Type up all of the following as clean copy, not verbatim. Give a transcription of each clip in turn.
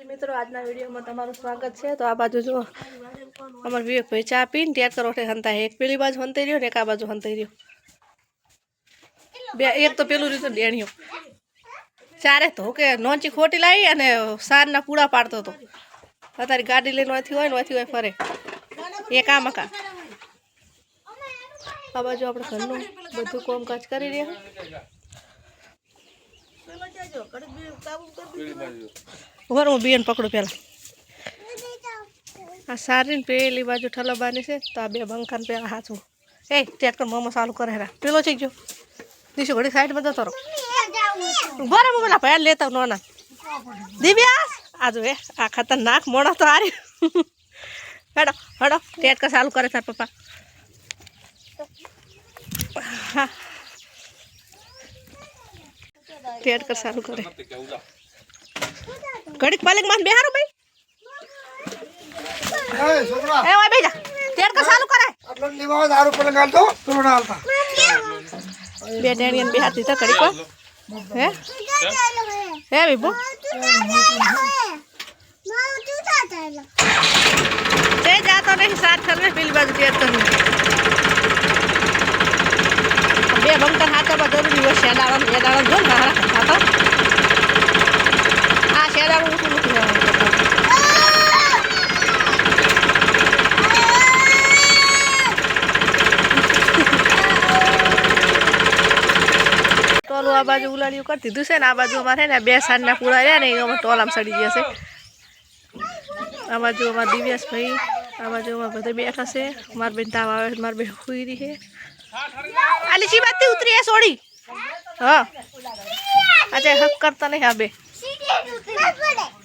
મિત્રો આજના વિડીયોમાં તમારું સ્વાગત છે। તો આ બાજુ જો અમાર વિવેક ભાઈ ચા પીને તૈયાર કરો હંતા એક પેલી બાજુ હંતાઈ રહ્યો ને એક આ બાજુ હંતાઈ રહ્યો બે એક તો પેલું રીતો ડેણિયો ચારે તો કે નોંચી ખોટી લાવી અને સારના પૂડા પાડતો હતો અત્યારે ગાડી લઈને અહીંથી હોય ફરે એક આ મકા આ બાજુ આપણે ઘરનું બધું કામકાજ કરી રહ્યા ઉભર હું બીએન પકડું પેલા આ સારી ને પેલી બાજુ ઠલબાની છે તો આ બે બંખાન પેલા હાચું એ ટ્રેક્ટર મોમો ચાલુ કરે હેરા પેલો છે જો દીશો ઘડી સાઈડમાં જતો રહો ઉભર હું પેલા ભાઈ લેતા નોના દિવ્યાસ આજુ એ આ ખતરનાક મોડા તો હારી હેડો હેડો ટ્રેક્ટર ચાલુ કરે તાર પપ્પા ટ્રેક્ટર ચાલુ કરે ઘડીક પાલિક માં બેહારો ભાઈ એ ઓય બેજા ટ્રેક્ટર ચાલુ કરે આટલો નિવાવ દારૂ પર ગાલતો થોડા હાલતા બે ડેણીયન બેહાતી તો ઘડીક હે બીબો તે જાતો નહીં સાથ થને પેલી બાજુ ટ્રેક્ટર બે બંકર હાથમાં જરૂરી હોય શેડાળો જો મારા ખાતો આ શેડાળો ઊંચું નથી ટોલું આ બાજુ ઉલાડ્યું કરી દીધું છે ને આ બાજુ અમારે ને બે સાંજના પૂરા રહ્યા ને એમાં ટોલામાં સડી ગયા છે આ બાજુ અમારા દિવ્યાસ ભાઈ આ બાજુ અમારા બધા બેઠા છે મારા બેન તાવ આવે મારી બેન સુઈ રહી છે આલી સી બાત ઉતરી है सोड़ी हाँ अच्छा हक करता नहीं अबे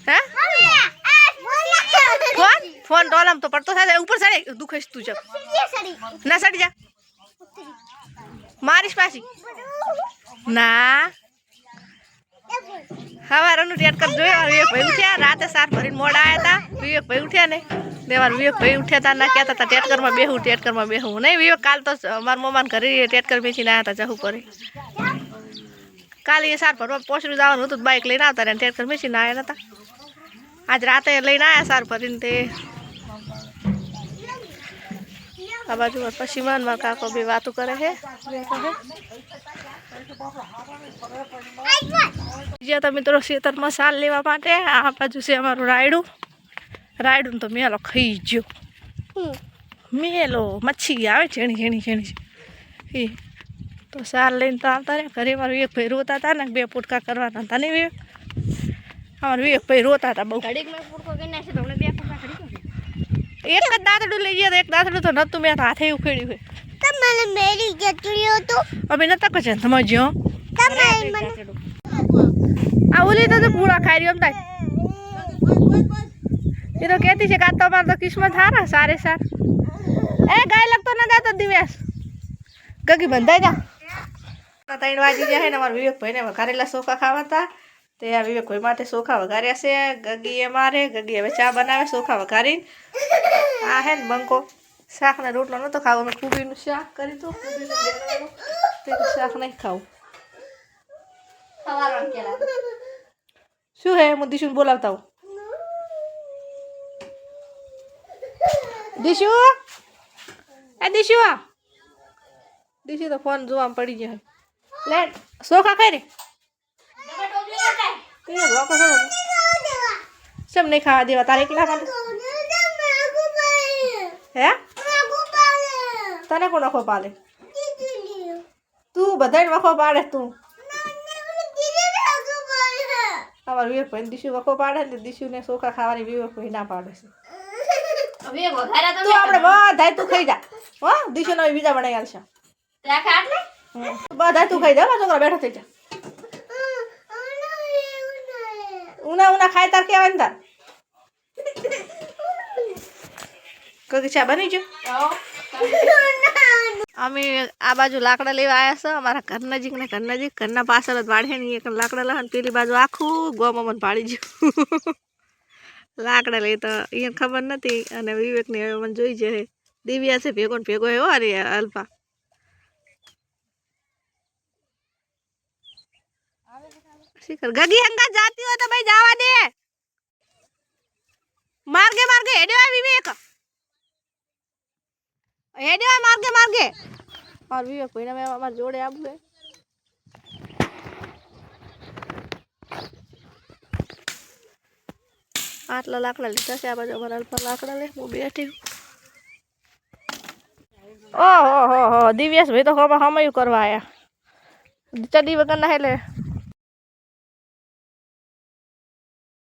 हैं फोन फोन डोलम तो पड़तो है ऊपर सड़े दुखेश तू जब ना सड़ जा मारिश पासी ना हवारनु रेड कर जो विवेक भाई उठ्या राते 7 भरीन मोड़ा आया था विवेक भाई उठ्या ने देवार विवेक भाई उठ्या था ना कहता था टेटकर में बेहू नहीं विवेक काल तो मार मम्मा घरे टेटकर बेची आया था जहू पर काल ये 7 भरवा पोछरू जावन तो बाइक लઈને આવતા રે ટેટकर બેચી આયા નતા આજ રાતે લઈને આયા 7 ભરીને તે આ બાજુ પછીમાન માં કાકો બે વાતો કરે છે જે તો મિત્રો ખેતરમાં સાલ લેવા માટે આ બાજુ છે અમારું રાયડું તો મેલો ખાઈ ગયો મેલો મચ્છી આવે ઝીણી એ તો સાલ લઈને તો આવતા રહ્યા ઘરે મારું વિવેક ભાઈ રોતા હતા ને બે પુટકા કરવાના હતા ને વિવેક અમારું વિવેક ભાઈ રોતા હતા બહુ એક જ દાંતડું લઈ ગયા એક દાંતડું તો નતું મેં હાથે ઉખેડ્યું હોય તમને મેરી ગેટરીઓ તો અબે નતા કશે સમજ્યો તમે આ ઓલી તો પૂરા ખાઈ રહ્યો થાય ये तो कहती है का तो तो किस्मत हारा सारे सार ए गाय लगतो ना जातो दिवेश गगी बंधाई जा 3 वाजी जा है ने मार विवेक भाई ने वघारेला सोखा खावा था ते आ विवेक भाई माटे सोखा वघार्या छे गगी ए मारे गगी હવે ચા બનાવે સોખા વઘારીને આ હે ને બંકો શાક ને રોટલો નતો ખાવો મે કુબીનું શાક કરી તો કુબીનું બેવાનું તે શાક નહીં ખાવું સવારમાં કેલા શું હે હું દિશુને બોલાવતા હું दिशु दिशु तो फोन जो आम पड़ी जाए ले सोखा खाई रे सब नहीं खावा देवा तारे एकला है तने को नखो पाले तू बधाई नखो पाड़े तू हमार विवेक भाई दिशु नखो पाड़े दिशु ने सोखा खावानी विवेक भाई ना पाड़े से अबे वघारा तो આપણે બધાય તું ખાઈ જા હો દિશો નો બીજા બનાઈ આલશે તે આખે આટલે બધાય તું ખાઈ જા છોકરા બેઠો થઈ જા ઉના ખાય તાર કેવાય તાર કદી ચા બની જો અમે આ બાજુ લાકડા લેવા આયા છે અમારા ઘર નજીક ઘરના પાછળ જ વાડે ને એક લાકડા લહન પેલી બાજુ આખું ગોમાં મન પાડી ગયું લાકડા લઈ તો એને ખબર નથી અને વિવેકને હવે મને જોઈ જાય દિવ્યા છે ભેગો ને ભેગો હો અરે અલ્પા શીખર ગગી હંગા જાતી હોય તો ભાઈ જવા દે માર્ગે માર્ગે હેડ્યો આ વિવેક હેડ્યો આ માર્ગે માર્ગે માર વિવેક ભાઈને મેં અમાર જોડે આવું છે આટલા લાકડા લીધા છે આ બાજુ અમારા અલ્પા લાકડા લે હું બેઠી ઓહો હો હો દિવ્યેશ ભાઈ તો હમાયું કરવા આયા ચડી વગર ના એટલે